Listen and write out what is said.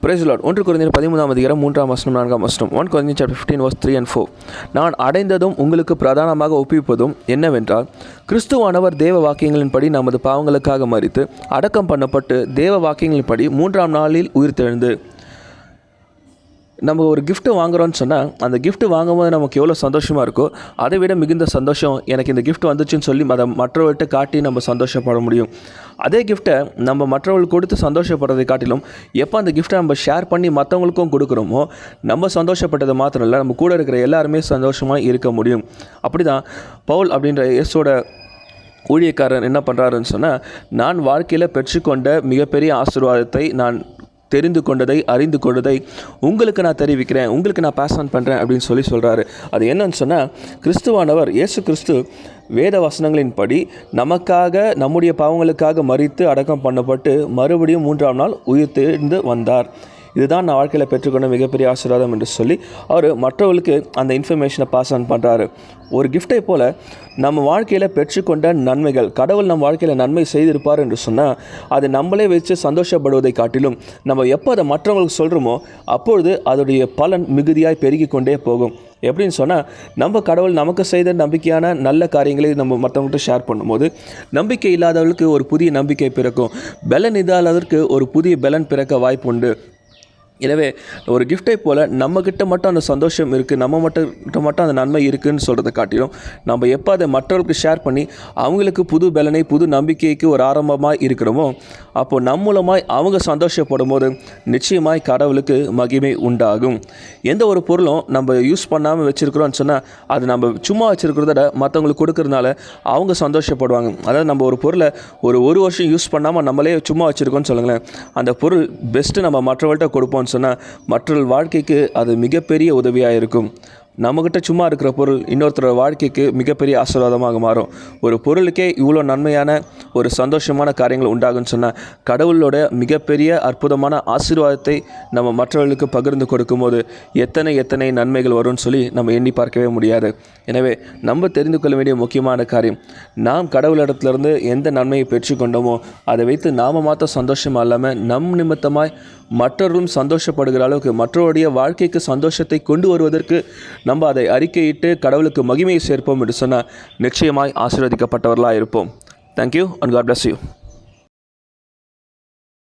Praise the Lord. 1 Corinthians 13 அதிகாரம் 3 வசனம் 4 வசனம். 1 Corinthians chapter 15 verse 3 and 4. நான் அடைந்ததும் உங்களுக்கு பிரதானமாக ஒப்புவிப்பதும் என்னவென்றால், கிறிஸ்துவானவர் தேவ வாக்கியங்களின்படி நமது பாவங்களுக்காக மரித்து அடக்கம் பண்ணப்பட்டு தேவ வாக்கியங்களின்படி 3ஆம் நாளில் உயிர்த்தெழுந்து. நம்ம ஒரு கிஃப்ட்டு வாங்குகிறோன்னு சொன்னால் அந்த கிஃப்ட்டு வாங்கும்போது நமக்கு எவ்வளோ சந்தோஷமாக இருக்கோ அதை விட மிகுந்த சந்தோஷம் எனக்கு இந்த கிஃப்ட் வந்துச்சுன்னு சொல்லி அதை மற்றவர்கள்ட்ட காட்டி நம்ம சந்தோஷப்பட முடியும். அதே கிஃப்ட்டை நம்ம மற்றவர்களுக்கு கொடுத்து சந்தோஷப்படுறதை காட்டிலும் எப்போ அந்த கிஃப்ட்டை நம்ம ஷேர் பண்ணி மற்றவங்களுக்கும் கொடுக்குறோமோ நம்ம சந்தோஷப்பட்டது மாத்திரம் இல்லை, நம்ம கூட இருக்கிற எல்லாருமே சந்தோஷமாக இருக்க முடியும். அப்படி தான் பவுல் அப்படின்ற இயேசுவோட ஊழியக்காரன் என்ன பண்ணுறாருன்னு சொன்னால், நான் வாழ்க்கையில் பெற்றுக்கொண்ட மிகப்பெரிய ஆசீர்வாதத்தை நான் தெரிந்து கொண்டதை அறிந்து கொண்டதை உங்களுக்கு நான் தெரிவிக்கிறேன், உங்களுக்கு நான் பாஸ் ஆன் பண்ணுறேன் அப்படின்னு சொல்கிறாரு. அது என்னன்னு சொன்னால், கிறிஸ்துவானவர் இயேசு கிறிஸ்து வேத வசனங்களின்படி நமக்காக நம்முடைய பாவங்களுக்காக மரித்து அடக்கம் பண்ணப்பட்டு மறுபடியும் 3ஆம் நாள் உயிர்த்தெழுந்து வந்தார். இதுதான் நான் வாழ்க்கையில் பெற்றுக்கொண்ட மிகப்பெரிய ஆசீர்வாதம் என்று சொல்லி அவர் மற்றவர்களுக்கு அந்த இன்ஃபர்மேஷனை பாஸ் ஆன் பண்ணுறாரு. ஒரு கிஃப்டை போல் நம்ம வாழ்க்கையில் பெற்றுக்கொண்ட நன்மைகள், கடவுள் நம்ம வாழ்க்கையில் நன்மை செய்திருப்பார் என்று சொன்னால் அதை நம்மளே வச்சு சந்தோஷப்படுவதை காட்டிலும் நம்ம எப்போ அதை மற்றவங்களுக்கு சொல்கிறோமோ அப்பொழுது அதோடைய பலன் மிகுதியாய் பெருகி கொண்டே போகும். எப்படின்னு சொன்னால், நம்ம கடவுள் நமக்கு செய்த நம்பிக்கையான நல்ல காரியங்களை நம்ம மற்றவங்கள்ட்ட ஷேர் பண்ணும்போது நம்பிக்கை இல்லாதவர்களுக்கு ஒரு புதிய நம்பிக்கை பிறக்கும், பலன் இல்லாதவருக்கு ஒரு புதிய பலன் பிறக்க வாய்ப்பு உண்டு. எனவே ஒரு கிஃப்டை போல் நம்மக்கிட்ட மட்டும் அந்த சந்தோஷம் இருக்குது, நம்ம மட்டும் அந்த நன்மை இருக்குதுன்னு சொல்கிறத காட்டிலும் நம்ம எப்போ அதை மற்றவர்களுக்கு ஷேர் பண்ணி அவங்களுக்கு புது பலனை புது நம்பிக்கைக்கு ஒரு ஆரம்பமாக இருக்கிறோமோ அப்போது நம் மூலமாய் அவங்க சந்தோஷப்படும் போது நிச்சயமாய் கடவுளுக்கு மகிமை உண்டாகும். எந்த ஒரு பொருளும் நம்ம யூஸ் பண்ணாமல் வச்சுருக்கிறோன்னு சொன்னால் அது நம்ம சும்மா வச்சுருக்கிறத மற்றவங்களுக்கு கொடுக்கறதுனால அவங்க சந்தோஷப்படுவாங்க. அதாவது நம்ம ஒரு பொருளை ஒரு வருஷம் யூஸ் பண்ணாமல் நம்மளே சும்மா வச்சுருக்கோன்னு சொல்லுங்களேன், அந்த பொருள் பெஸ்ட்டு நம்ம மற்றவங்கள்ட்ட கொடுப்போம் சொன்னால் மற்றவர்கள் வாழ்க்கைக்கு அது மிகப்பெரிய உதவியாக இருக்கும். நம்மக்கிட்ட சும்மா இருக்கிற பொருள் இன்னொருத்தரோட வாழ்க்கைக்கு மிகப்பெரிய ஆசீர்வாதமாக மாறும். ஒரு பொருளுக்கே இவ்வளோ நன்மையான ஒரு சந்தோஷமான காரியங்கள் உண்டாகுன்னு சொன்னால் கடவுளோட மிகப்பெரிய அற்புதமான ஆசீர்வாதத்தை நம்ம மற்றவர்களுக்கு பகிர்ந்து கொடுக்கும்போது எத்தனை நன்மைகள் வரும்னு சொல்லி நம்ம எண்ணி பார்க்கவே முடியாது. எனவே நம்ம தெரிந்து கொள்ள வேண்டிய முக்கியமான காரியம், நாம் கடவுளிடத்துலேருந்து எந்த நன்மையை பெற்றுக்கொண்டோமோ அதை வைத்து நாம் மாற்ற சந்தோஷமாக இல்லாமல் நம் நிமித்தமாய் மற்றவர்களும் சந்தோஷப்படுகிற அளவுக்கு மற்றவருடைய வாழ்க்கைக்கு சந்தோஷத்தை கொண்டு வருவதற்கு நம்ம அதை அறிக்கையிட்டு கடவுளுக்கு மகிமையை சேர்ப்போம் என்று சொன்னால் நிச்சயமாய் ஆசீர்வதிக்கப்பட்டவர்களாக இருப்போம். Thank you and God bless you.